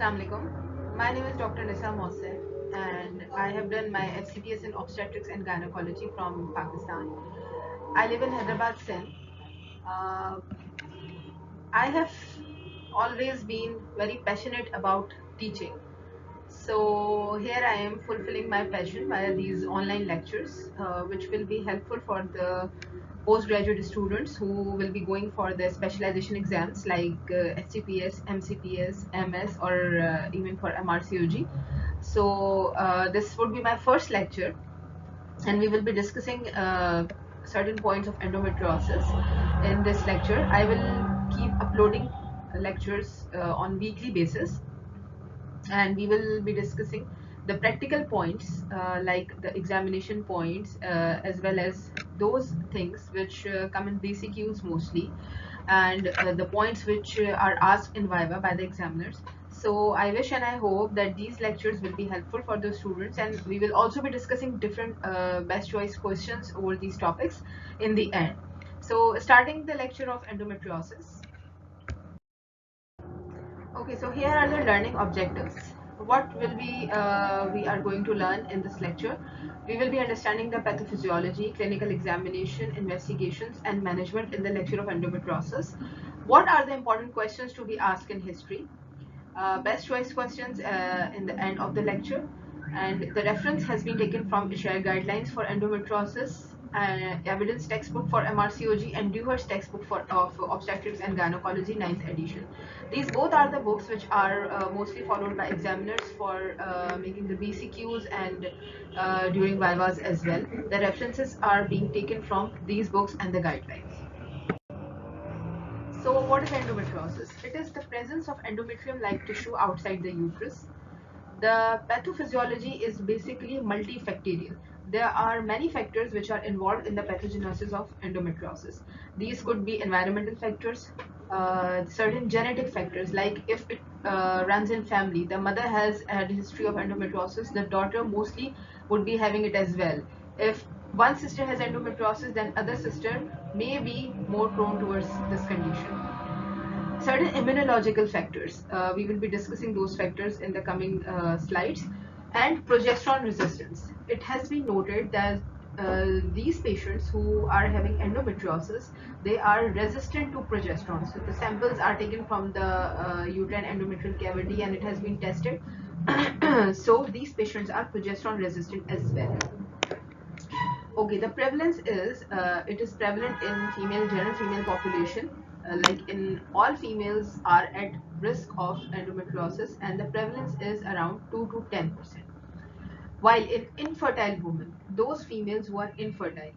Assalamualaikum. My name is Dr. Nisa Mohsen and I have done my FCPS in obstetrics and gynecology from Pakistan. I live in Hyderabad, Sindh. Uh, I have always been very passionate about teaching. So here I am fulfilling my passion via these online lectures, which will be helpful for the postgraduate students who will be going for the specialization exams like SCPS, MCPS, MS, or even for MRCOG. So this would be my first lecture, and we will be discussing certain points of endometriosis in this lecture. I will keep uploading lectures on weekly basis, and we will be discussing the practical points like the examination points, as well as those things which come in BCQs mostly, and the points which are asked in Viva by the examiners. So I wish and I hope that these lectures will be helpful for the students, and we will also be discussing different best choice questions over these topics in the end. So starting the lecture of endometriosis. Okay, so here are the learning objectives. What will we are going to learn in this lecture? We will be understanding the pathophysiology, clinical examination, investigations, and management in the lecture of endometriosis. What are the important questions to be asked in history? Best choice questions in the end of the lecture, and the reference has been taken from Ishaya guidelines for endometriosis, evidence textbook for MRCOG, and Dewey's textbook of obstetrics and gynecology 9th edition. These both are the books which are mostly followed by examiners for making the BCQs and during Vivas as well. The references are being taken from these books and the guidelines. So what is endometriosis? It is the presence of endometrium-like tissue outside the uterus. The pathophysiology is basically multifactorial. There are many factors which are involved in the pathogenesis of endometriosis. These could be environmental factors, certain genetic factors, like if it runs in family, the mother has had a history of endometriosis, the daughter mostly would be having it as well. If one sister has endometriosis, then other sister may be more prone towards this condition. Certain immunological factors, we will be discussing those factors in the coming slides. And progesterone resistance. It has been noted that these patients who are having endometriosis, they are resistant to progesterone. So the samples are taken from the uterine endometrial cavity and it has been tested. So these patients are progesterone resistant as well. Okay, the prevalence is it is prevalent in general female population. Like in all females are at risk of endometriosis, and the prevalence is around 2 to 10%. While in infertile women, those females who are infertile,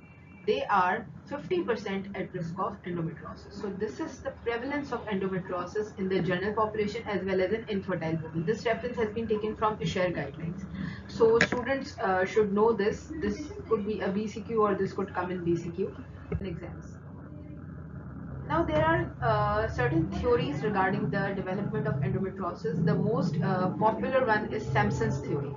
they are 50% at risk of endometriosis. So this is the prevalence of endometriosis in the general population as well as in infertile women. This reference has been taken from Ishaya guidelines. So students should know this. This could be a BCQ or this could come in BCQ in exams. Now there are certain theories regarding the development of endometriosis. The most popular one is Sampson's theory.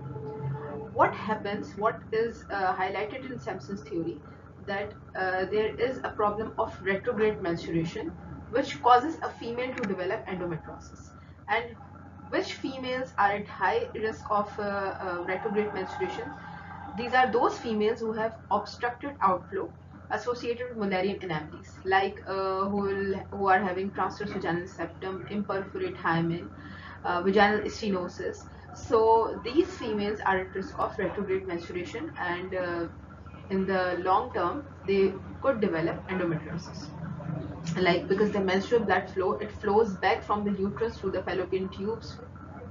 What happens, what is highlighted in Sampson's theory, that there is a problem of retrograde menstruation which causes a female to develop endometriosis. And which females are at high risk of retrograde menstruation? These are those females who have obstructed outflow associated with Mullerian anomalies, like who are having transverse vaginal septum, imperforate hymen, vaginal stenosis. So these females are at risk of retrograde menstruation, and in the long term, they could develop endometriosis. Like, because the menstrual blood flow, it flows back from the uterus through the fallopian tubes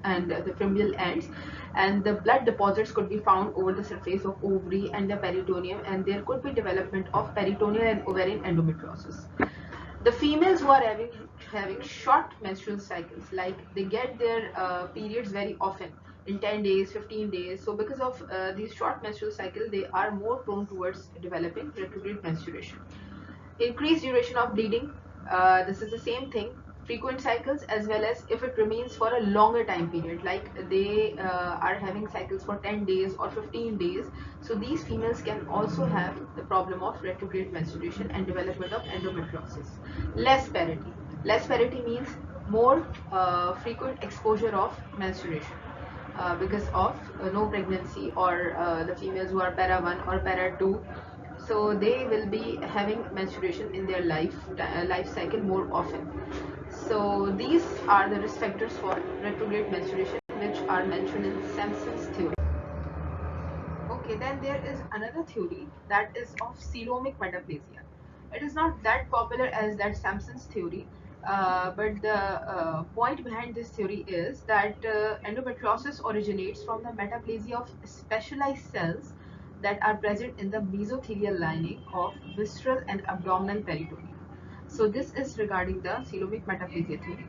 and the fimbrial ends, and the blood deposits could be found over the surface of ovary and the peritoneum, and there could be development of peritoneal and ovarian endometriosis. The females who are having short menstrual cycles, like they get their periods very often in 10 days, 15 days. So because of these short menstrual cycle, they are more prone towards developing retrograde menstruation. Increased duration of bleeding, this is the same thing. Frequent cycles, as well as if it remains for a longer time period, like they are having cycles for 10 days or 15 days. So these females can also have the problem of retrograde menstruation and development of endometriosis. Less parity. Less parity means more frequent exposure of menstruation because of no pregnancy, or the females who are para 1 or para 2, so they will be having menstruation in their life cycle more often. So these are the risk factors for retrograde menstruation, which are mentioned in Sampson's theory. Okay, then there is another theory that is of coelomic metaplasia. It is not that popular as that Sampson's theory, but the point behind this theory is that endometriosis originates from the metaplasia of specialized cells that are present in the mesothelial lining of visceral and abdominal peritoneum. So this is regarding the coelomic metaplasia theory.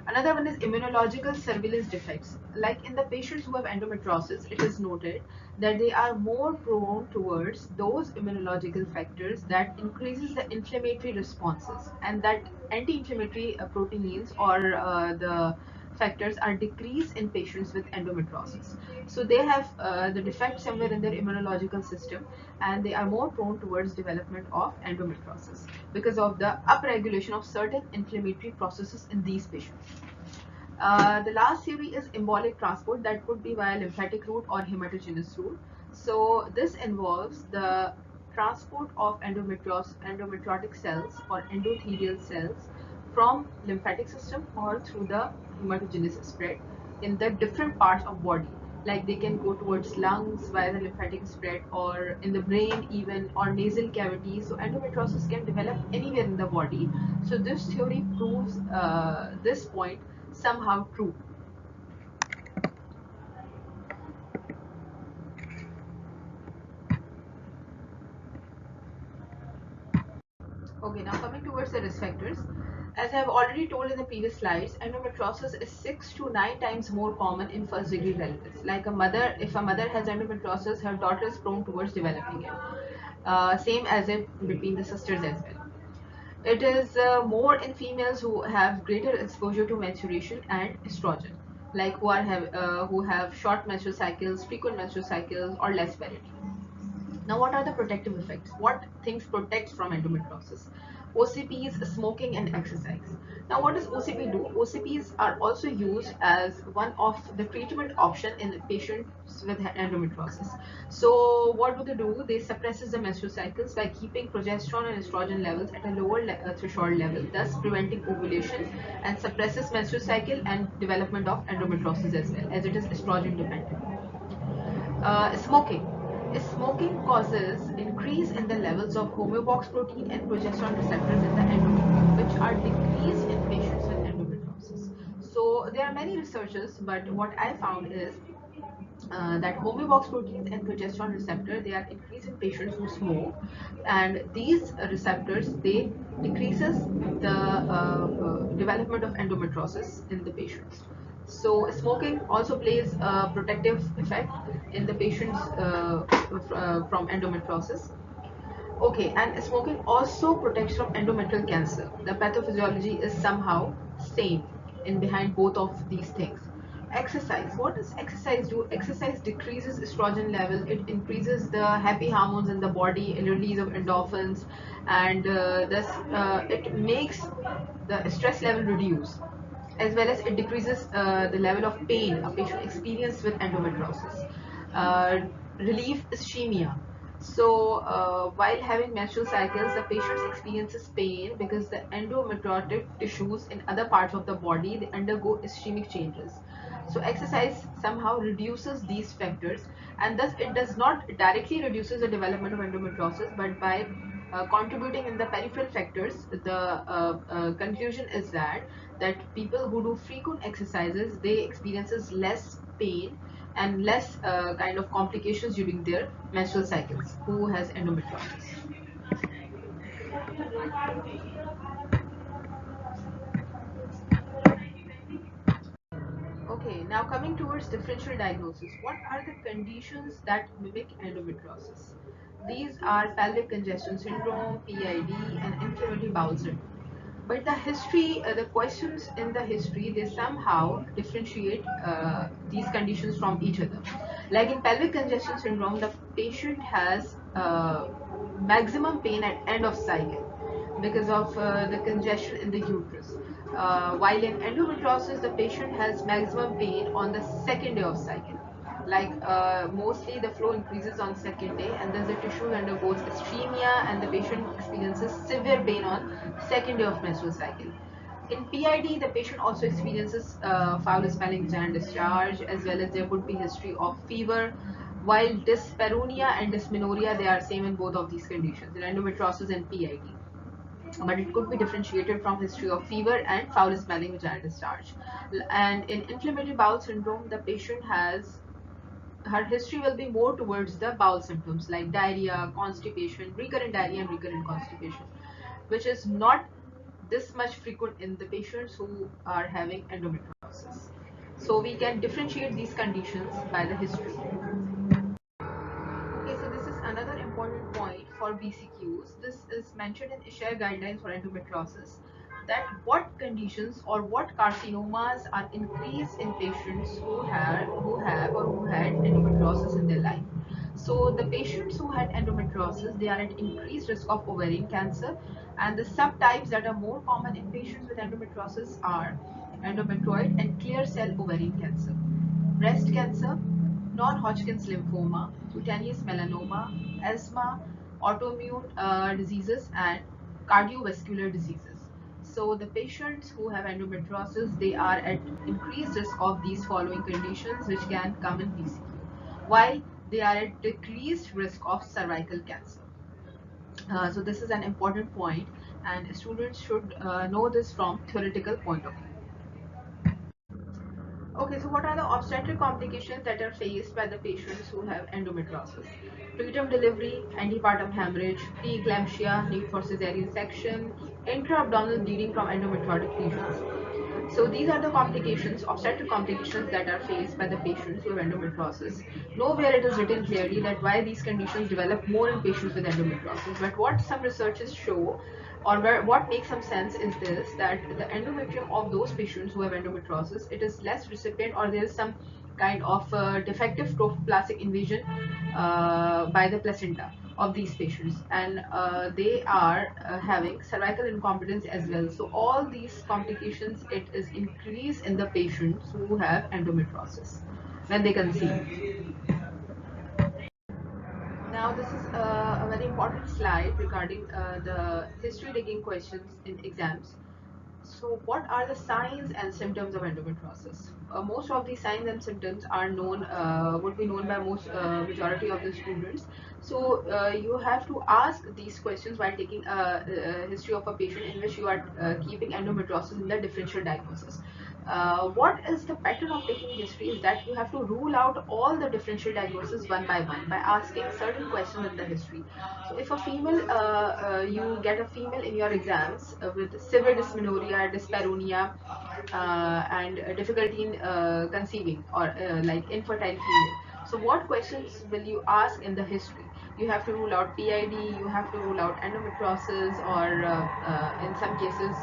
Another one is immunological surveillance defects. Like in the patients who have endometriosis, it is noted that they are more prone towards those immunological factors that increases the inflammatory responses, and that anti-inflammatory proteins, or the factors, are decreased in patients with endometriosis. So they have the defect somewhere in their immunological system, and they are more prone towards development of endometriosis because of the upregulation of certain inflammatory processes in these patients. The last theory is embolic transport, that could be via lymphatic route or hematogenous route. So this involves the transport of endometriotic cells or endothelial cells from lymphatic system or through the hematogenous spread in the different parts of body. Like they can go towards lungs via the lymphatic spread, or in the brain even, or nasal cavity. So endometriosis can develop anywhere in the body. So this theory proves this point somehow true. Okay, now coming towards the risk factors. As I have already told in the previous slides, endometriosis is 6 to 9 times more common in first degree relatives. Like a mother, if a mother has endometriosis, her daughter is prone towards developing it. Same as if between the sisters as well. It is more in females who have greater exposure to menstruation and estrogen, like who have short menstrual cycles, frequent menstrual cycles, or less period. Now, what are the protective effects? What things protect from endometriosis? OCPs, smoking, and exercise. Now, what does OCP do? OCPs are also used as one of the treatment option in patients with endometriosis. So, what do? They suppresses the menstrual cycles by keeping progesterone and estrogen levels at a lower threshold level, thus preventing ovulation, and suppresses menstrual cycle and development of endometriosis as well, as it is estrogen dependent. Smoking. Smoking causes increase in the levels of homeobox protein and progesterone receptors in the endometrium, which are decreased in patients with endometriosis. So there are many researchers, but what I found is that homeobox proteins and progesterone receptor, they are increased in patients who smoke, and these receptors, they decreases the development of endometriosis in the patients. So smoking also plays a protective effect in the patients from endometriosis. Okay, and smoking also protects from endometrial cancer. The pathophysiology is somehow same in behind both of these things. Exercise. What does exercise do? Exercise decreases estrogen level. It increases the happy hormones in the body, release of endorphins, and thus it makes the stress level reduce, as well as it decreases the level of pain a patient experiences with endometriosis. Relieve ischemia. So, while having menstrual cycles, the patient experiences pain because the endometriotic tissues in other parts of the body, they undergo ischemic changes. So, exercise somehow reduces these factors, and thus it does not directly reduces the development of endometriosis, but by contributing in the peripheral factors, the conclusion is that people who do frequent exercises, they experiences less pain and less kind of complications during their menstrual cycles who has endometriosis. Okay, now coming towards differential diagnosis, what are the conditions that mimic endometriosis? These are pelvic congestion syndrome, PID, and inflammatory bowel syndrome. But the history, the questions in the history, they somehow differentiate these conditions from each other. Like in pelvic congestion syndrome, the patient has maximum pain at end of cycle because of the congestion in the uterus. While in endometriosis, the patient has maximum pain on the second day of cycle. Like mostly the flow increases on second day, and thus the tissue undergoes ischemia, and the patient experiences severe pain on second day of menstrual cycle. In PID, the patient also experiences foul-smelling vaginal discharge, as well as there could be history of fever. While dyspareunia and dysmenorrhea, they are same in both of these conditions, in endometriosis and PID, but it could be differentiated from history of fever and foul smelling vaginal discharge. And in inflammatory bowel syndrome, the patient has, her history will be more towards the bowel symptoms like diarrhea, constipation, recurrent diarrhea and recurrent constipation, which is not this much frequent in the patients who are having endometriosis. So we can differentiate these conditions by the history. Okay, so this is another important point for BCQs. This is mentioned in ISHARE guidelines for endometriosis, that what conditions or what carcinomas are increased in patients who have or who had endometriosis in their life. So the patients who had endometriosis, they are at increased risk of ovarian cancer, and the subtypes that are more common in patients with endometriosis are endometrioid and clear cell ovarian cancer, breast cancer, non-Hodgkin's lymphoma, cutaneous melanoma, asthma, autoimmune diseases, and cardiovascular diseases. So the patients who have endometriosis, they are at increased risk of these following conditions, which can come in PCQ, while they are at decreased risk of cervical cancer. So this is an important point, and students should know this from theoretical point of view. Okay, so what are the obstetric complications that are faced by the patients who have endometriosis? Preterm delivery, antepartum hemorrhage, preeclampsia, need for cesarean section, intra-abdominal bleeding from endometriotic lesions. So these are the complications, obstetric complications that are faced by the patients who have endometriosis. Nowhere it is written clearly that why these conditions develop more in patients with endometriosis. But what some researches show, or what makes some sense, is this, that the endometrium of those patients who have endometriosis, it is less recipient, or there is some kind of defective trophoplastic invasion by the placenta of these patients, and they are having cervical incompetence as well. So all these complications, it is increase in the patients who have endometriosis when they conceive. Now this is a very important slide regarding the history digging questions in exams. So what are the signs and symptoms of endometriosis? Most of these signs and symptoms are known, would be known by most majority of the students. So you have to ask these questions while taking a history of a patient in which you are keeping endometriosis in the differential diagnosis. What is the pattern of taking history is that you have to rule out all the differential diagnosis one by one by asking certain questions in the history. So if a female, you get a female in your exams with severe dysmenorrhea, dyspareunia, and difficulty in conceiving, or like infertile female. So what questions will you ask in the history? You have to rule out PID, you have to rule out endometriosis, or in some cases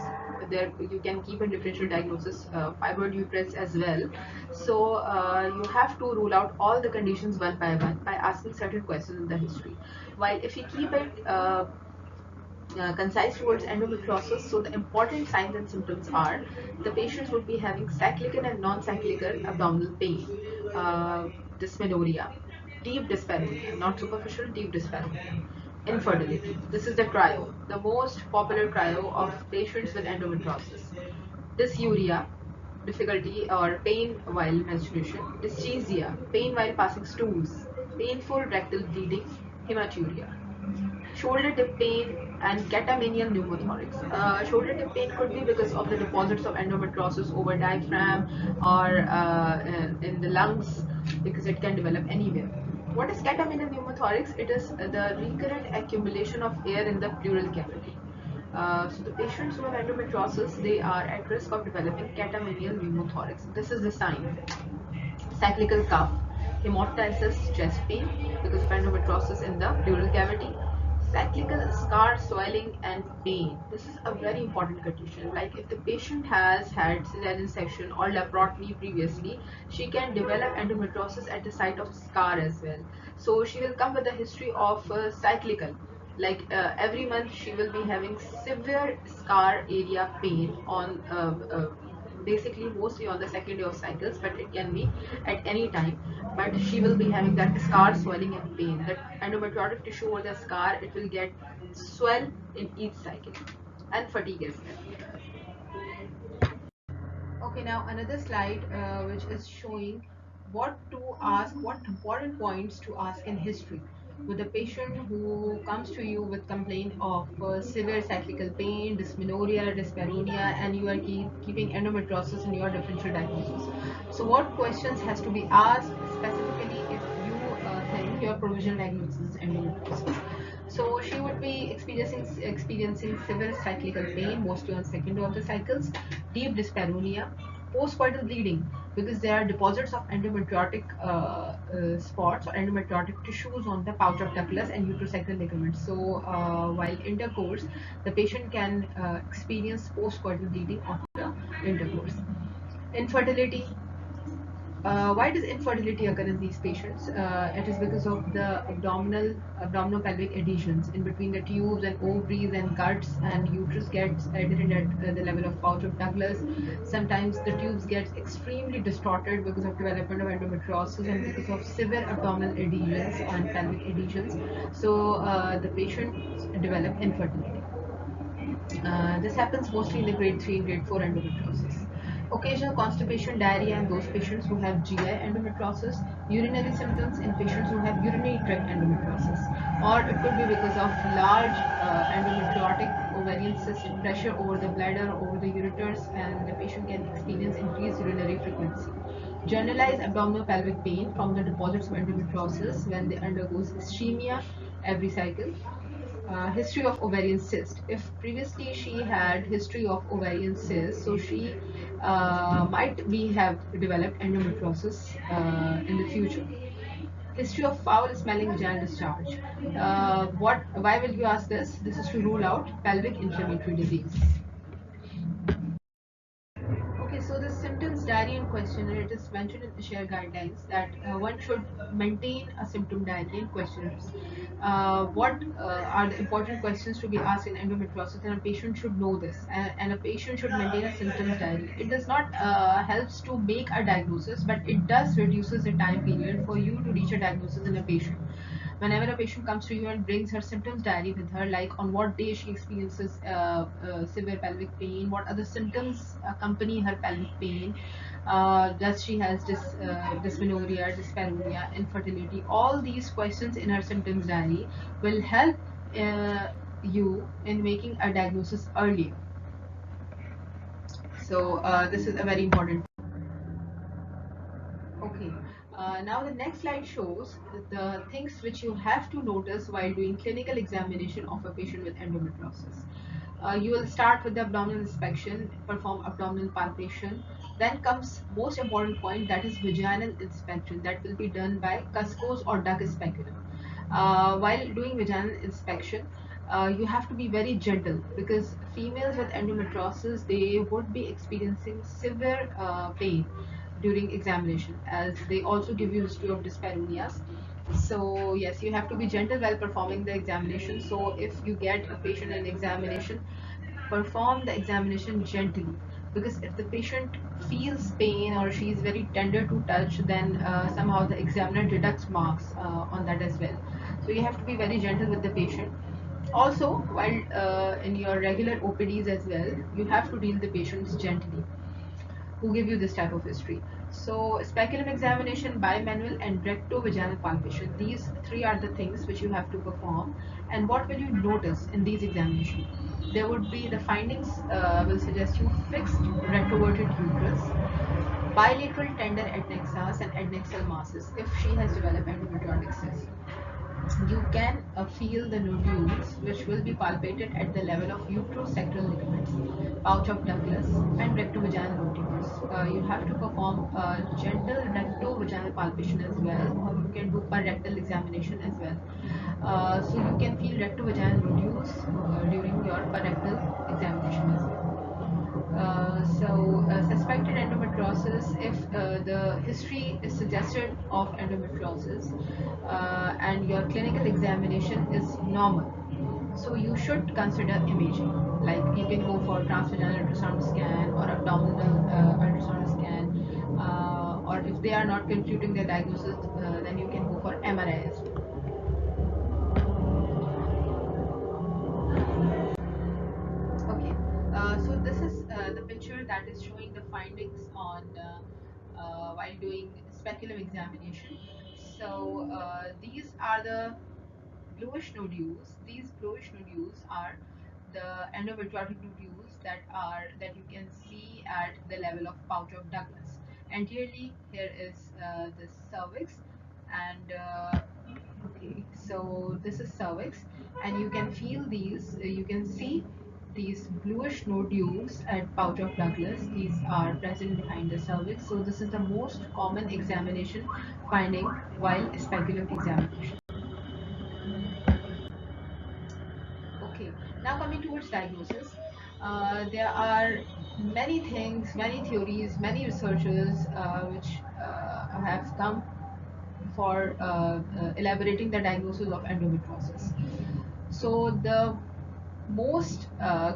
there you can keep a differential diagnosis fibroid uterus as well. So you have to rule out all the conditions one by asking certain questions in the history. While if you keep it concise towards endometriosis, so the important signs and symptoms are the patients would be having cyclical and non-cyclical abdominal pain, dysmenorrhea, deep dyspareunia, not superficial, deep dyspareunia, infertility. This is the cryo, the most popular cryo of patients with endometriosis. Dysuria, difficulty or pain while menstruation, dysgeusia, pain while passing stools, painful rectal bleeding, hematuria. Shoulder tip pain and catamenial pneumothorax. Shoulder tip pain could be because of the deposits of endometriosis over diaphragm, or in the lungs, because it can develop anywhere. What is catamenial pneumothorax? It is the recurrent accumulation of air in the pleural cavity. So the patients who have endometriosis, they are at risk of developing catamenial pneumothorax. This is the sign. Cyclical cough, hemoptysis, chest pain because of endometriosis in the pleural cavity, cyclical scar swelling and pain. This is a very important condition. Like if the patient has had cesarean section or laparotomy previously, she can develop endometriosis at the site of scar as well. So she will come with a history of cyclical. Like every month she will be having severe scar area pain on basically mostly on the second day of cycles, but it can be at any time. But she will be having that scar swelling and pain, that endometriotic tissue or the scar, it will get swell in each cycle, and fatigue as well. Okay, now another slide which is showing what to ask, what important points to ask in history. With a patient who comes to you with complaint of severe cyclical pain, dysmenorrhea, dyspareunia, and you are keeping endometriosis in your differential diagnosis. So what questions has to be asked specifically if you think your provisional diagnosis is endometriosis? So she would be experiencing severe cyclical pain, mostly on second day of the cycles, deep dyspareunia, postcoital bleeding, because there are deposits of endometriotic spots or endometriotic tissues on the pouch of Douglas and uterosacral ligaments. So while intercourse, the patient can experience postcoital bleeding after intercourse. Infertility. Why does infertility occur in these patients? It is because of the abdominopelvic adhesions in between the tubes and ovaries and guts, and uterus gets adherent at the level of pouch of Douglas. Sometimes the tubes get extremely distorted because of development of endometriosis and because of severe abdominal adhesions and pelvic adhesions. So the patient develop infertility. This happens mostly in the grade 3 and grade 4 endometriosis. Occasional constipation, diarrhea in those patients who have GI endometriosis, urinary symptoms in patients who have urinary tract endometriosis, or it could be because of large endometriotic ovarian cyst pressure over the bladder, over the ureters, and the patient can experience increased urinary frequency. Generalized abdominal pelvic pain from the deposits of endometriosis when they undergoes ischemia every cycle. History of ovarian cyst. If previously she had history of ovarian cyst, so she might be have developed endometriosis in the future. History of foul smelling vaginal discharge. Why will you ask this? This is to rule out pelvic inflammatory disease. Okay, so the symptoms diary in questionnaire, it is mentioned in the share guidelines that one should maintain a symptom diary in questionnaires. What are the important questions to be asked in endometriosis, and a patient should know this, and a patient should maintain a symptoms diary. It does not helps to make a diagnosis, but it does reduces the time period for you to reach a diagnosis in a patient. Whenever a patient comes to you and brings her symptoms diary with her, like on what day she experiences severe pelvic pain, what other symptoms accompany her pelvic pain, does she has dysmenorrhea, dyspareunia, infertility, all these questions in her symptoms diary will help you in making a diagnosis earlier. So this is a very important. Okay, now the next slide shows the things which you have to notice while doing clinical examination of a patient with endometriosis. You will start with the abdominal inspection, perform abdominal palpation. Then comes most important point, that is vaginal inspection, that will be done by Cusco's or duck speculum. While doing vaginal inspection, you have to be very gentle because females with endometriosis, they would be experiencing severe pain during examination, as they also give you history of dyspareunias. So yes, you have to be gentle while performing the examination. So if you get a patient in examination, perform the examination gently, because if the patient feels pain or she is very tender to touch, then somehow the examiner deducts marks on that as well. So you have to be very gentle with the patient. Also, while in your regular OPDs as well, you have to deal the patients gently who give you this type of history. So speculum examination, bimanual, and recto-vaginal palpation. These three are the things which you have to perform. And what will you notice in these examinations? There would be the findings will suggest you fixed retroverted uterus, bilateral tender adnexas and adnexal masses if she has developed endometriotic cyst. You can feel the nodules which will be palpated at the level of uterosacral ligaments, pouch of Douglas, and rectovaginal nodules. You have to perform a gentle rectovaginal palpation as well, or you can do a rectal examination as well. So you can feel rectovaginal nodules during your rectal examination as well. Suspected endometriosis, if the history is suggested of endometriosis and your clinical examination is normal, So you should consider imaging. Like you can go for transvaginal ultrasound scan or abdominal ultrasound scan, or if they are not computing their diagnosis, then you can go for MRI as well. Okay, so this is the picture that is showing the findings on while doing speculum examination. So these are the bluish nodules. These bluish nodules are the endometriotic nodules that you can see at the level of pouch of Douglas. Anteriorly, here is the cervix, and okay, so this is cervix, and you can feel these. You can see these bluish nodules at pouch of Douglas. These are present behind the cervix. So this is the most common examination finding while speculum examination. Okay, now coming towards diagnosis, there are many things, many theories, many researchers which have come for elaborating the diagnosis of endometriosis. So the most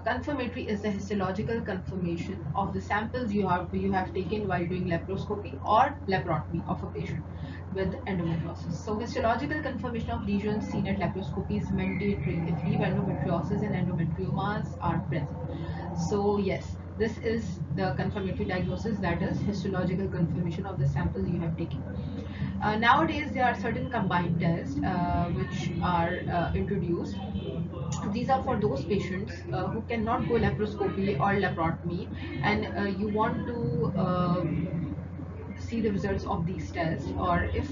confirmatory is the histological confirmation of the samples you have taken while doing laparoscopy or laparotomy of a patient with endometriosis. So histological confirmation of lesions seen at laparoscopy is mandatory if deep endometriosis and endometriomas are present. So yes, this is the confirmatory diagnosis, that is histological confirmation of the samples you have taken. Nowadays, there are certain combined tests which are introduced. These are for those patients who cannot go laparoscopy or laparotomy, and you want to see the results of these tests, or if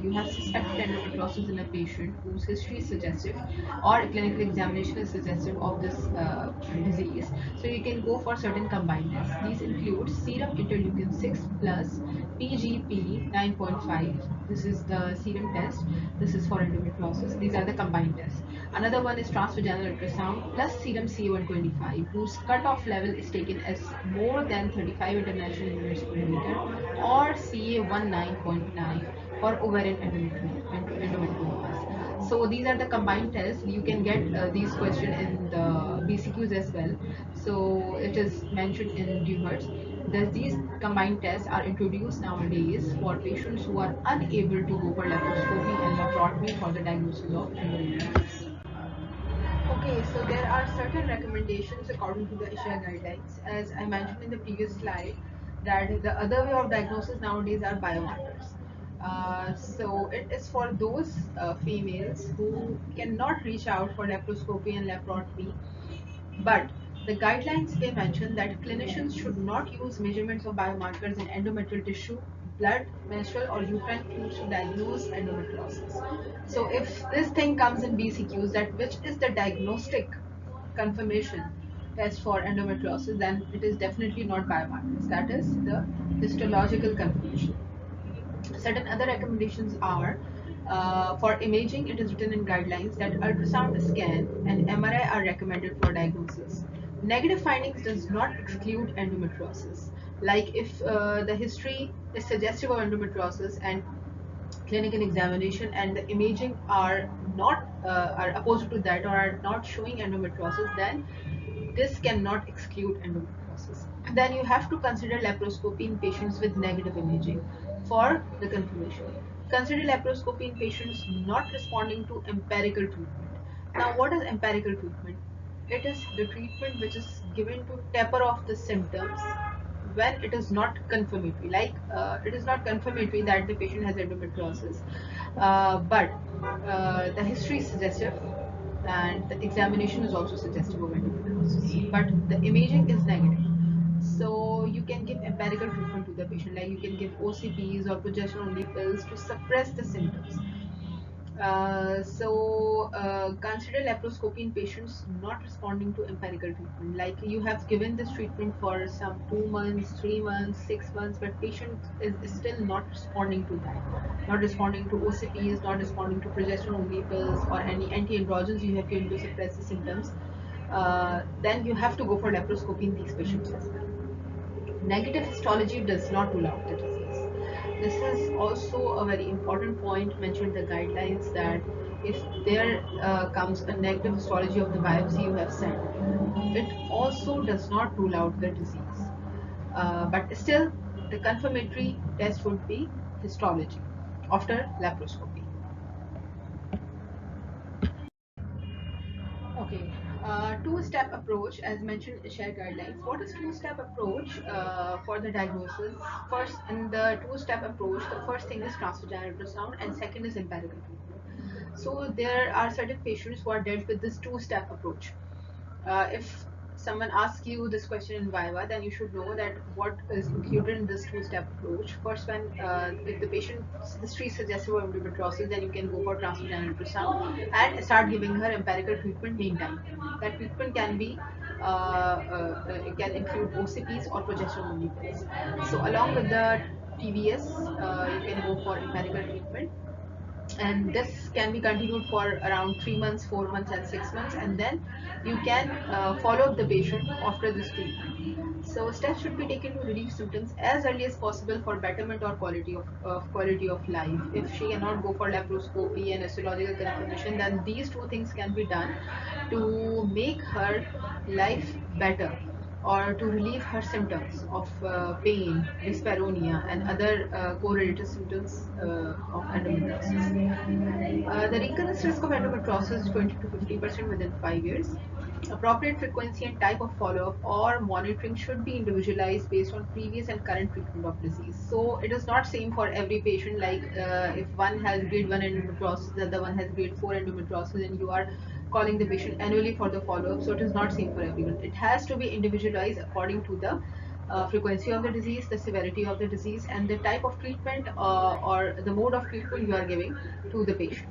you have suspected endometriosis in a patient whose history is suggestive or a clinical examination is suggestive of this disease, so you can go for certain combined tests. These include serum interleukin 6 plus PGP 9.5. This is the serum test. This is for endometriosis. These are the combined tests. Another one is transvaginal ultrasound plus serum CA125, whose cutoff level is taken as more than 35 international units per liter, or CA19.9 for ovarian endometriomas. So these are the combined tests. You can get these questions in the BCQs as well. So it is mentioned in Duhertz that these combined tests are introduced nowadays for patients who are unable to go for laparoscopy and laparotomy for the diagnosis of endometriosis. Okay, so there are certain recommendations according to the Asia guidelines. As I mentioned in the previous slide, that the other way of diagnosis nowadays are biomarkers. So it is for those females who cannot reach out for laparoscopy and laparotomy, but the guidelines they mention that clinicians should not use measurements of biomarkers in endometrial tissue, blood, menstrual, or uterine fluids to diagnose endometriosis. So if this thing comes in BCQs, that which is the diagnostic confirmation test for endometriosis, then it is definitely not biomarkers. That is the histological confirmation. Certain other recommendations are for imaging, it is written in guidelines that ultrasound scan and MRI are recommended for diagnosis. Negative findings does not exclude endometriosis. Like if the history is suggestive of endometriosis and clinical examination and the imaging are not are opposite to that or are not showing endometriosis, then this cannot exclude endometriosis. Then you have to consider laparoscopy in patients with negative imaging for the confirmation. Consider laparoscopy in patients not responding to empirical treatment. Now, what is empirical treatment? It is the treatment which is given to taper off the symptoms when it is not confirmatory. Like it is not confirmatory that the patient has endometriosis, but the history is suggestive and the examination is also suggestive of endometriosis, but the imaging is negative. So you can give empirical treatment to the patient, like you can give OCPs or progesterone only pills to suppress the symptoms. Consider laparoscopy in patients not responding to empirical treatment. Like you have given this treatment for some 2 months, 3 months, 6 months, but patient is still not responding to that. Not responding to OCPs, not responding to progesterone only pills or any anti-androgens you have given to suppress the symptoms. Then you have to go for laparoscopy in these patients as well. Negative histology does not rule out the disease. This is also a very important point mentioned in the guidelines, that if there comes a negative histology of the biopsy you have sent, it also does not rule out the disease. But still, the confirmatory test would be histology after laparoscopy. Okay, two-step approach, as mentioned in shared guidelines. What is two-step approach for the diagnosis? First, in the two-step approach, the first thing is transvaginal ultrasound, and second is empirical treatment. So there are certain patients who are dealt with this two-step approach. If someone asks you this question in Viva, then you should know that what is included in this two-step approach. First, when if the patient's history is suggestive of endometriosis, then you can go for transvaginal ultrasound and start giving her empirical treatment meantime. That treatment can be it can include OCPs or progesterone only pills. So along with the TVS, you can go for empirical treatment, and this can be continued for around 3 months, 4 months, and 6 months, and then you can follow up the patient after this treatment. So steps should be taken to relieve symptoms as early as possible for betterment or quality of life. If she cannot go for laparoscopy and histological confirmation, then these two things can be done to make her life better, or to relieve her symptoms of pain, dyspareunia, and other correlated symptoms of endometriosis. The recurrence risk of endometriosis is 20 to 50% within 5 years. Appropriate frequency and type of follow-up or monitoring should be individualized based on previous and current treatment of disease. So it is not same for every patient. Like if one has grade 1 endometriosis, the other one has grade 4 endometriosis, and you are calling the patient annually for the follow-up. So it is not same for everyone. It has to be individualized according to the frequency of the disease, the severity of the disease, and the type of treatment or the mode of treatment you are giving to the patient.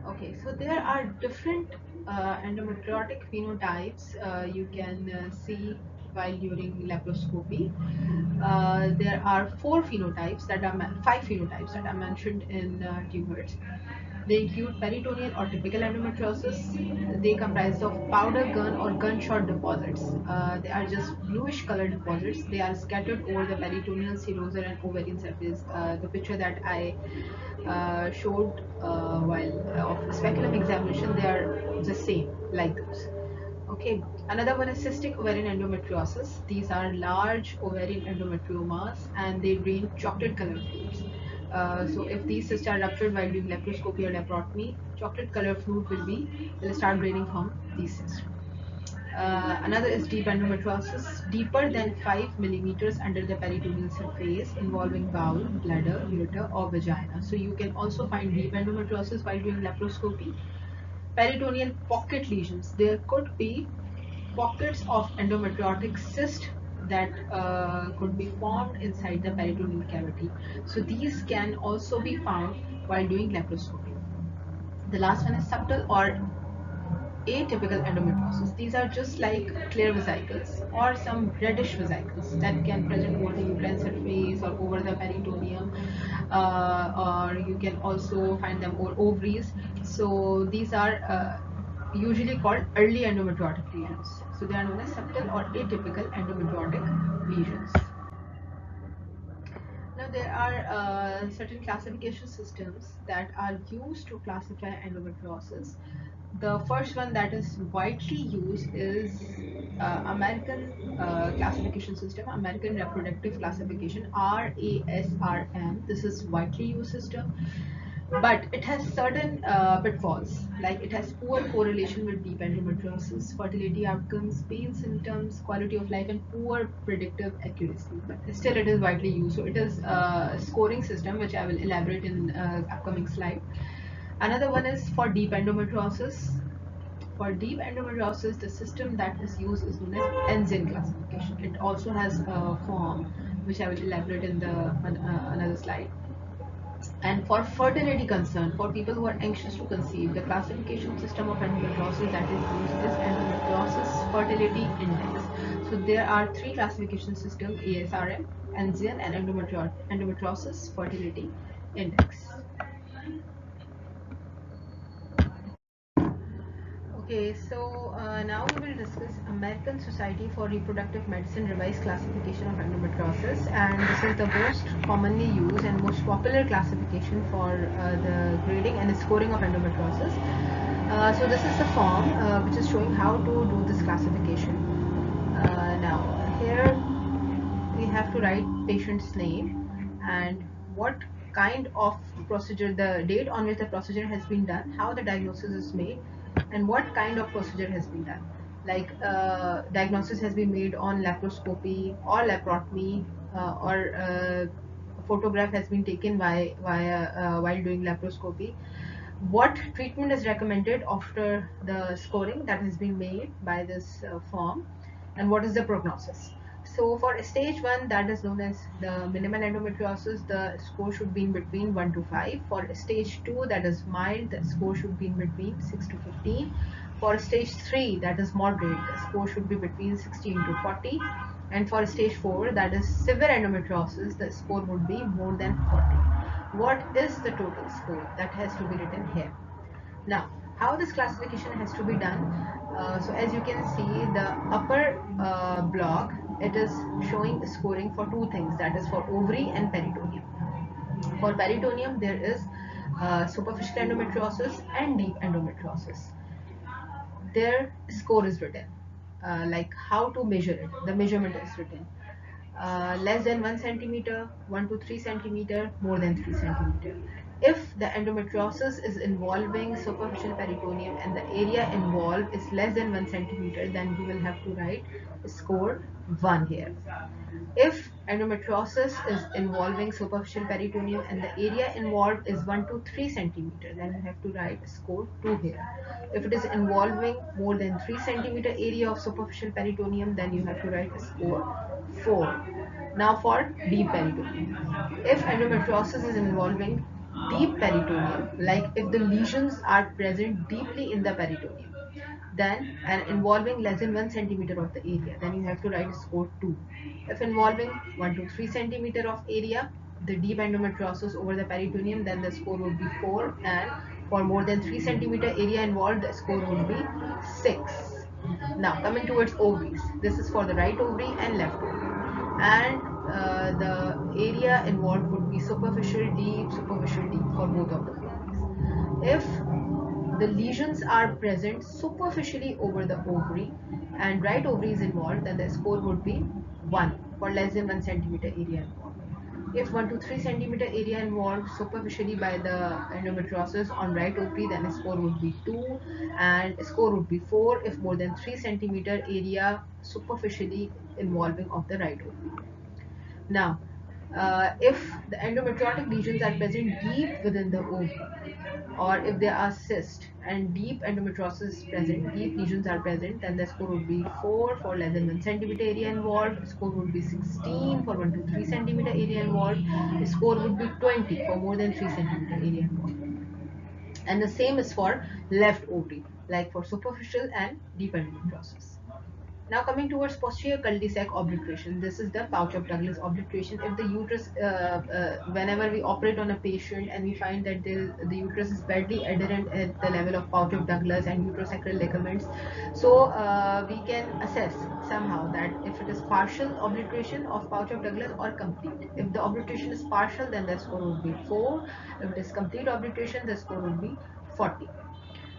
Okay, so there are different endometriotic phenotypes you can see while during laparoscopy. There are five phenotypes that are mentioned in tumors. They include peritoneal or typical endometriosis. They comprise of powder gun or gunshot deposits. They are just bluish colored deposits. They are scattered over the peritoneal, serosal, and ovarian surface. The picture that I showed while of speculum examination, they are the same like those. Okay, another one is cystic ovarian endometriosis. These are large ovarian endometriomas, and they drain chocolate colored fluids. So if these cysts are ruptured while doing laparoscopy or laparotomy, chocolate colored fluid will start draining from these cysts. Another is deep endometriosis, deeper than 5 millimeters under the peritoneal surface, involving bowel, bladder, ureter, or vagina. So you can also find deep endometriosis while doing laparoscopy. Peritoneal pocket lesions. There could be pockets of endometriotic cyst that could be formed inside the peritoneal cavity. So these can also be found while doing laparoscopy. The last one is subtle or atypical endometriosis. These are just like clear vesicles or some reddish vesicles that can present over the uterine surface or over the peritoneum, or you can also find them over ovaries. So these are usually called early endometriotic lesions. So they are known as subtle or atypical endometriotic lesions. Now, there are certain classification systems that are used to classify endometriosis. The first one that is widely used is American classification system, American Reproductive Classification, ASRM. This is widely used system, but it has certain pitfalls, like it has poor correlation with deep endometriosis, fertility outcomes, pain symptoms, quality of life, and poor predictive accuracy. But still, it is widely used. So it is a scoring system, which I will elaborate in upcoming slide. Another one is for deep endometriosis. For deep endometriosis, the system that is used is known as Enzian classification. It also has a form, which I will elaborate in the another slide. And for fertility concern, for people who are anxious to conceive, the classification system of endometriosis that is used is Endometriosis Fertility Index. So there are three classification systems: ASRM, Enzian, and Endometriosis Fertility Index. Okay, so now we will discuss American Society for Reproductive Medicine revised classification of endometriosis, and this is the most commonly used and most popular classification for the grading and scoring of endometriosis. So this is the form which is showing how to do this classification. Now here we have to write patient's name and what kind of procedure, the date on which the procedure has been done, how the diagnosis is made, and what kind of procedure has been done. Like diagnosis has been made on laparoscopy or laparotomy, or a photograph has been taken while doing laparoscopy. What treatment is recommended after the scoring that has been made by this form, and what is the prognosis. So for stage 1, that is known as the minimal endometriosis, the score should be in between 1 to 5. For stage 2, that is mild, the score should be in between 6 to 15. For stage 3, that is moderate, the score should be between 16 to 40. And for stage 4, that is severe endometriosis, the score would be more than 40. What is the total score that has to be written here? Now, how this classification has to be done? So as you can see, the upper block, it is showing scoring for two things, that is for ovary and peritoneum. For peritoneum, there is superficial endometriosis and deep endometriosis. Their score is written, like how to measure it. The measurement is written. Less than 1 centimeter, 1 to 3 centimeter, more than 3 centimeter. If the endometriosis is involving superficial peritoneum and the area involved is less than 1 centimeter, then you will have to write score 1 here. If endometriosis is involving superficial peritoneum and the area involved is 1 to 3 centimeter, then you have to write score 2 here. If it is involving more than 3 centimeter area of superficial peritoneum, then you have to write score 4. Now for deep peritoneum. If endometriosis is involving deep peritoneum, like if the lesions are present deeply in the peritoneum, then and involving less than 1 centimeter of the area, then you have to write score 2. If involving 1 to 3 centimeter of area, the deep endometriosis over the peritoneum, then the score would be 4, and for more than 3 centimeter area involved, the score would be 6. Now coming towards ovaries, this is for the right ovary and left ovary, and the area involved would be superficial deep for both of the ovaries. If the lesions are present superficially over the ovary and right ovary is involved, then the score would be 1 for less than 1 centimeter area involved. If 1 to 3 centimeter area involved superficially by the endometriosis on right ovary, then the score would be 2, and score would be 4 if more than 3 centimeter area superficially involving of the right ovary. Now, if the endometriotic lesions are present deep within the ovary, or if there are cysts and deep endometriosis is present, deep lesions are present, then the score would be 4 for less than 1 centimeter area involved, score would be 16 for 1 to 3 centimeter area involved, score would be 20 for more than 3 centimeter area involved. And the same is for left ovary, like for superficial and deep endometriosis. Now coming towards posterior cul-de-sac obliteration, this is the pouch of Douglas obliteration. If the uterus, whenever we operate on a patient and we find that the uterus is badly adherent at the level of pouch of Douglas and uterosacral ligaments, so we can assess somehow that if it is partial obliteration of pouch of Douglas or complete. If the obliteration is partial, then the score would be 4. If it is complete obliteration, the score would be 40.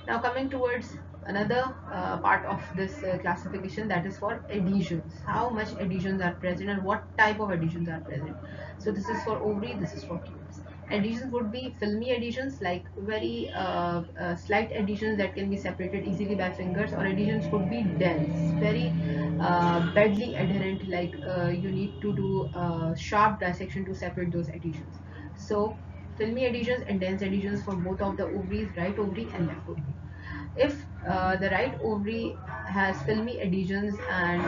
Now coming towards another part of this classification, that is for adhesions. How much adhesions are present and what type of adhesions are present. So this is for ovary, this is for tubes. Adhesions would be filmy adhesions, like very slight adhesions that can be separated easily by fingers, or adhesions could be dense, very badly adherent, like you need to do sharp dissection to separate those adhesions. So filmy adhesions and dense adhesions for both of the ovaries, right ovary and left ovary. If the right ovary has filmy adhesions and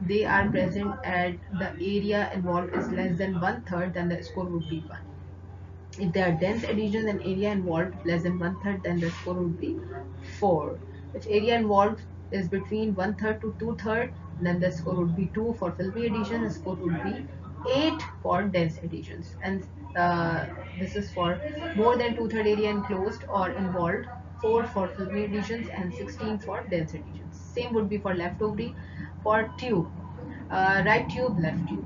they are present at the area involved is less than one third, then the score would be 1. If there are dense adhesions and area involved less than one third, then the score would be 4. If area involved is between one third to two third, then the score would be 2 for filmy adhesions. The score would be 8 for dense adhesions. And this is for more than two third area enclosed or involved. 4 for filmy adhesions, and 16 for dense adhesions. Same would be for left ovary. For tube, right tube, left tube.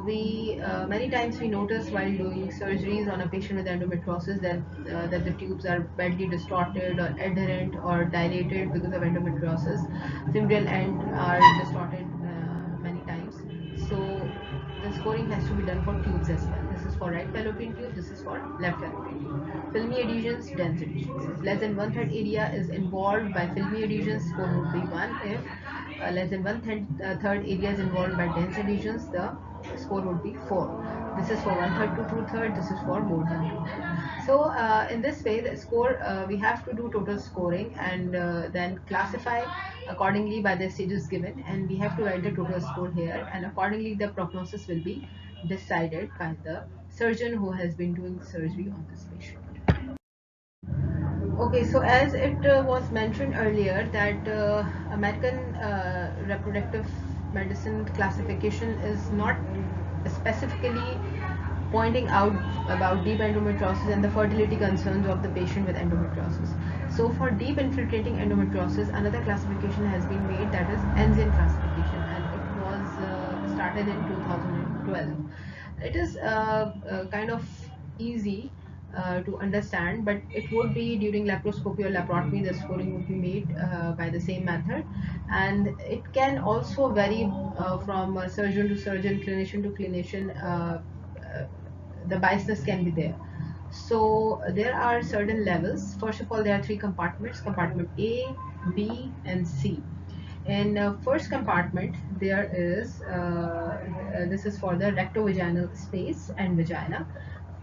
We Many times we notice while doing surgeries on a patient with endometriosis that the tubes are badly distorted or adherent or dilated because of endometriosis. Femoral end are distorted many times. So the scoring has to be done for tubes as well. This is for right fallopian tube, this is for left fallopian tube. Filmy adhesions, dense adhesions. If less than one third area is involved by filmy adhesions, score would be 1. If less than third area is involved by dense adhesions, the score would be 4. This is for one third to two third, this is for more than two third. So in this way, the score, we have to do total scoring and then classify accordingly by the stages given, and we have to write the total score here, and accordingly the prognosis will be decided by the surgeon who has been doing surgery on this patient. Okay, so as it was mentioned earlier that American reproductive medicine classification is not specifically pointing out about deep endometriosis and the fertility concerns of the patient with endometriosis. So for deep infiltrating endometriosis, another classification has been made, that is Enzian classification, and it was started in 2012. It is kind of easy to understand, but it would be during laparoscopy or laparotomy the scoring would be made by the same method, and it can also vary from surgeon to surgeon, clinician to clinician. The biasness can be there. So there are certain levels. First of all, there are three compartments: compartment A, B, and C. In first compartment, there is this is for the rectovaginal space and vagina.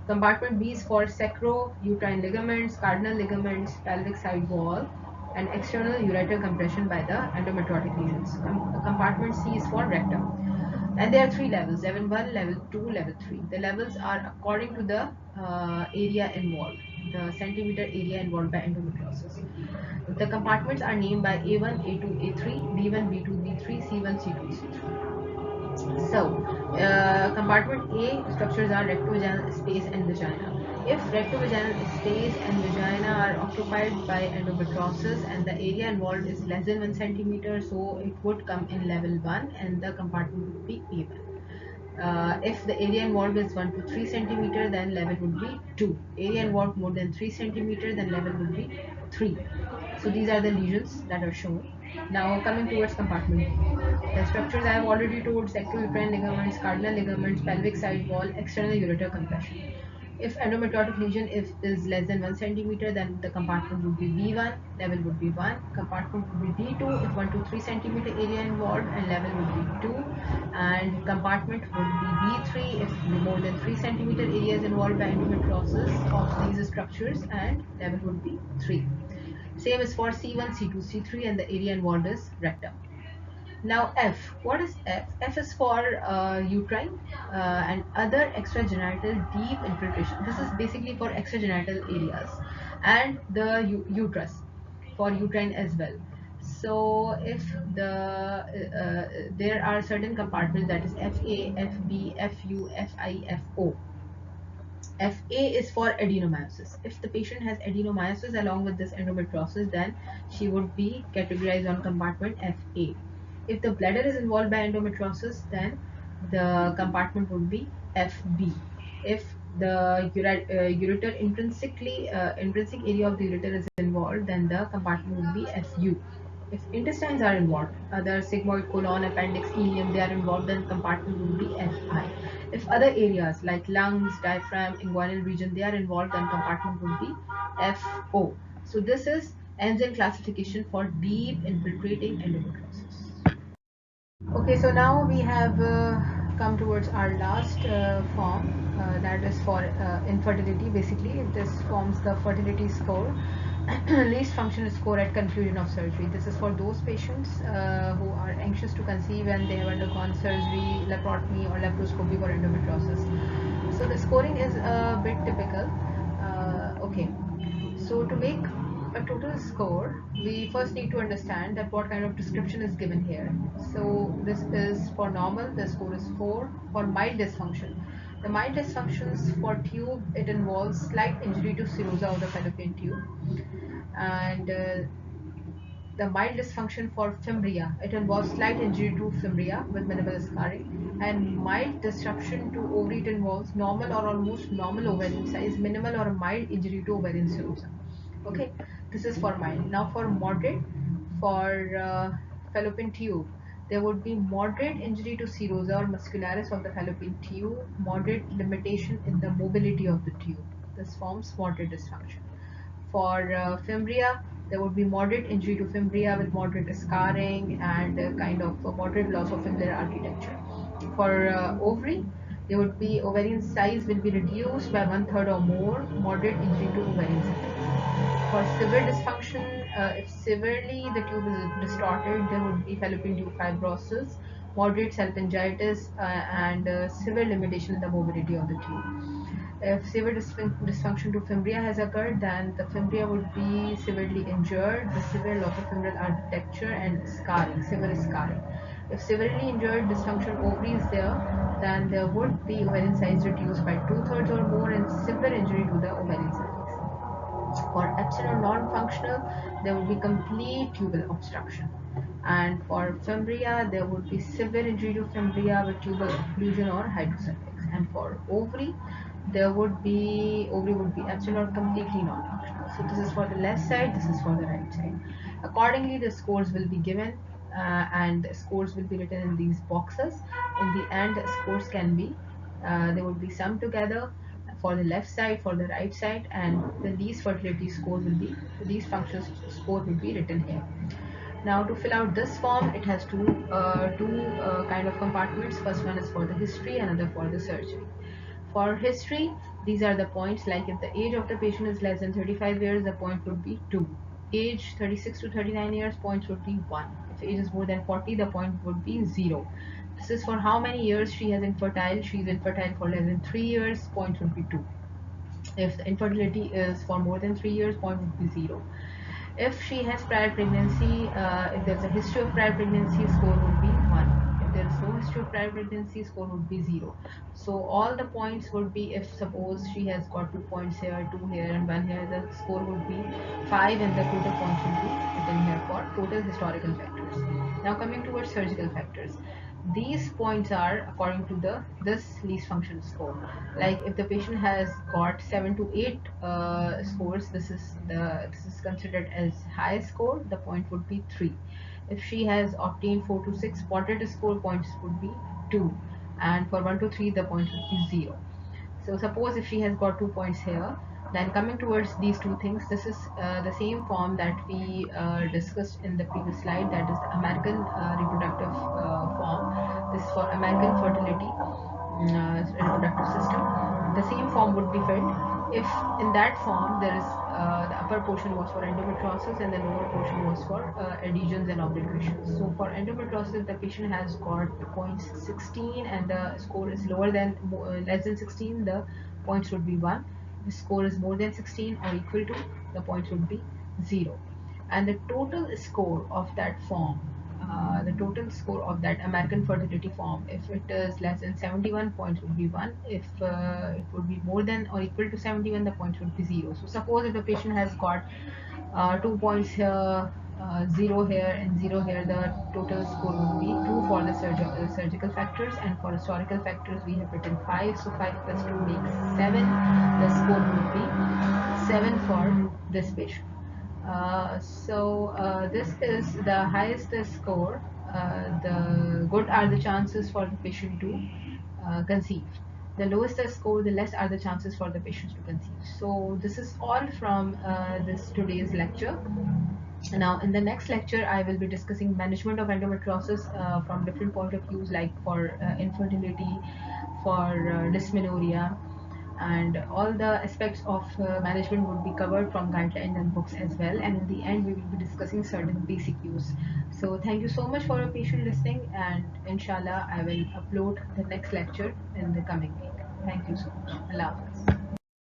Compartment B is for sacro-uterine ligaments, cardinal ligaments, pelvic side wall, and external ureter compression by the endometriotic lesions. Compartment C is for rectum. And there are three levels: level 1, level 2, level 3. The levels are according to the area involved, the centimeter area involved by endometriosis. The compartments are named by A1, A2, A3, B1, B2, B3, C1, C2, C3. So, compartment A structures are rectovaginal space and vagina. If rectovaginal space and vagina are occupied by endometriosis and the area involved is less than 1 centimeter, so it would come in level 1 and the compartment would be B1. If the area involved is 1 to 3 centimeter, then level would be 2. Area involved more than 3 centimeter, then level would be 3. So these are the lesions that are shown. Now coming towards compartment B. The structures I have already told: sacroiliac ligaments, cardinal ligaments, pelvic side wall, external ureter compression. If endometriotic lesion is less than 1 centimeter, then the compartment would be B1, level would be 1. Compartment would be B2 if 1 to 3 centimeter area involved, and level would be 2. And compartment would be B3 if more than 3 centimeter area is involved by endometriosis of these structures, and level would be 3. Same is for C1, C2, C3, and the area involved is rectum. Now F. What is F? F is for uterine and other extragenital deep infiltration. This is basically for extragenital areas, and the uterus, for uterine as well. So if there are certain compartments, that is FA, FB, FU, FI, FO. FA is for adenomyosis. If the patient has adenomyosis along with this endometriosis, then she would be categorized on compartment FA. If the bladder is involved by endometriosis, then the compartment would be FB. If the ureter intrinsic area of the ureter is involved, then the compartment would be FU. If intestines are involved, other sigmoid colon, appendix, ileum, they are involved, then compartment would be FI. If other areas like lungs, diaphragm, inguinal region, they are involved, then compartment would be FO. So this is Enzian classification for deep infiltrating endometriosis. Okay, so now we have come towards our last form, that is for infertility. Basically, this forms the fertility score, least functional score at conclusion of surgery. This is for those patients who are anxious to conceive and they have undergone surgery, laparotomy, or laparoscopy for endometriosis. So the scoring is a bit typical. Okay, so to make a total score, we first need to understand that what kind of description is given here. So this is for normal, the score is 4. For mild dysfunction, the mild dysfunctions for tube, it involves slight injury to serosa of the fallopian tube. And the mild dysfunction for fimbria, it involves slight injury to fimbria with minimal scarring, and mild disruption to ovary, it involves normal or almost normal ovarian size, minimal or mild injury to ovarian serosum. Okay, this is for mild. Now for moderate, for fallopian tube, there would be moderate injury to serosa or muscularis of the fallopian tube, moderate limitation in the mobility of the tube. This forms moderate dysfunction. For fimbria, there would be moderate injury to fimbria with moderate scarring and kind of a moderate loss of fimbrillar architecture. For ovary, there would be ovarian size will be reduced by one third or more, moderate injury to ovarian size. For severe dysfunction, if severely the tube is distorted, there would be fallopian tube fibrosis, moderate salpingitis, and severe limitation in the mobility of the tube. If severe dysfunction to fimbria has occurred, then the fimbria would be severely injured with severe loss of fimbral architecture and scarring, severe scarring. If severely injured dysfunction ovary is there, then there would be ovarian size reduced by two-thirds or more and severe injury to the ovarian cervix. For epsilon non-functional, there would be complete tubal obstruction. And for fimbria, there would be severe injury to fimbria with tubal occlusion or hydrocephalus. And for ovary would be epsilon completely non-functional. So this is for the left side, this is for the right side. Accordingly, the scores will be given and the scores will be written in these boxes. In the end, scores can be they would be summed together for the left side, for the right side, and the least fertility score will be the least functional score will be written here. Now to fill out this form, it has two kind of compartments. First one is for the history, another for the surgery. For history, these are the points, like if the age of the patient is less than 35 years, the point would be 2. Age 36 to 39 years, points would be 1. If age is more than 40, the point would be 0. This is for how many years she has infertile. She is infertile for less than 3 years, points would be 2. If the infertility is for more than 3 years, point would be 0. If she has prior pregnancy, if there's a history of prior pregnancy, score would be 1. If there is no history of prior pregnancy, score would be 0. So all the points would be, if suppose she has got 2 points here, 2 here and 1 here, the score would be 5 and the total points would be written here for total historical factors. Now coming towards surgical factors. These points are according to the this least function score. Like if the patient has got 7 to 8 scores, this is considered as high score. The point would be 3. If she has obtained 4 to 6 moderate score, points would be 2, and for 1 to 3 the points would be 0. So suppose if she has got 2 points here, then coming towards these two things, this is the same form that we discussed in the previous slide, that is the American reproductive form. This is for American fertility reproductive system. The same form would be filled if in that form there is the upper portion was for endometriosis and the lower portion was for adhesions and obliterations. So for endometriosis, the patient has got points 16 and the score is lower than less than 16, the points would be 1. If the score is more than 16 or equal to, the points would be 0. And the total score of that form, the total score of that American fertility form, if it is less than 71, points would be 1. If it would be more than or equal to 71, the points would be 0. So suppose if the patient has got 2 points here, 0 here and 0 here, the total score would be 2 for the surgical factors, and for historical factors we have written 5. So 5 plus 2 makes 7. The score would be 7 for this patient. This is the highest score. The good are the chances for the patient to conceive. The lowest the score, the less are the chances for the patients to conceive. So this is all from this today's lecture. Now, in the next lecture, I will be discussing management of endometriosis from different point of views, like for infertility, for dysmenorrhea, and all the aspects of management would be covered from guidelines and books as well. And in the end, we will be discussing certain basic use. So thank you so much for your patient listening, and inshallah, I will upload the next lecture in the coming week. Thank you so much. Allah Hafiz.